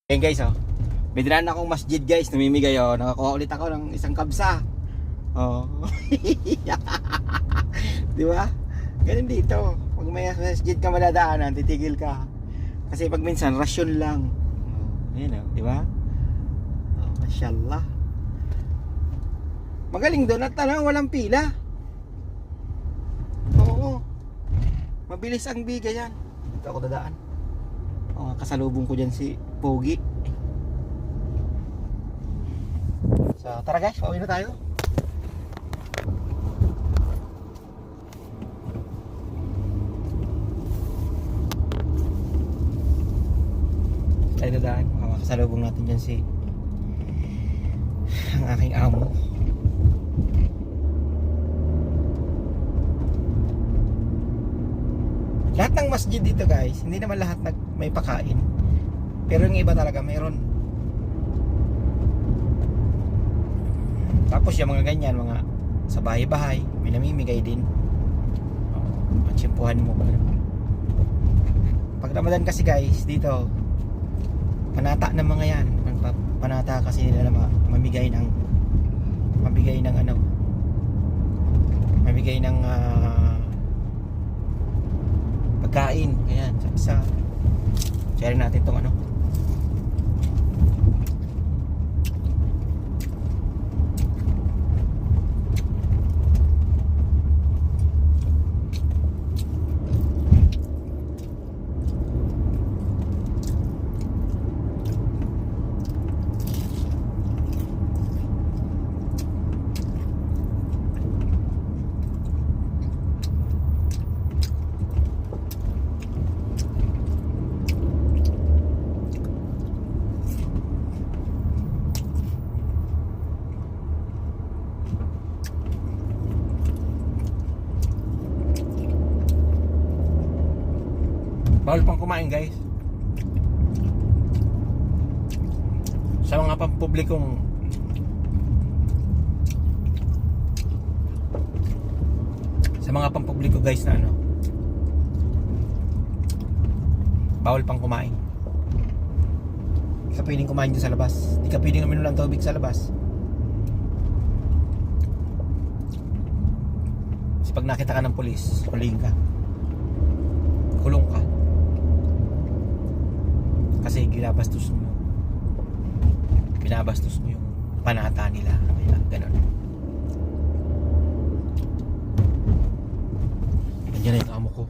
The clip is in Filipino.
Ayan guys, oh. May dinaan akong masjid guys, namimigay oh. Nakakuha ulit ako ng isang kabsa. Oh. Di ba? Ganun dito. Pag may masjid ka madadaanan, titigil ka. Kasi pag minsan rasyon lang. Oh, ayan oh, di ba? Oh, masyaallah. Magaling doon at walang pila. Oo. Mabilis ang bigay yan. Dito ako dadaan. Oh, kasalubong ko dyan si Pogi. So tara guys, pauwi na tayo. Tayo dadaan. Kasalubong natin dyan si ang aking amo. Lahat ng masjid dito guys, hindi naman lahat may pakain. Pero yung iba talaga mayroon. Tapos yung mga ganyan, mga sa bahay-bahay, may namimigay din. Matsimpuhan mo. Pag Ramadan kasi guys, dito, panata ng mga yan. Panata kasi nila na mamigay ng pagkain. Ayan, sa share natin tong ano. Bawal pang kumain guys. Sa mga pampublikong guys na ano, bawal pang kumain. Hindi ka pwedeng kumain dyan sa labas. Hindi ka pwedeng uminom ng tubig sa labas. Kasi pag nakita ka ng pulis, huliin ka, kulong ka. Kasi binabastos mo yung panata nila. Kaya ganun. Nandiyan na yung amo ko.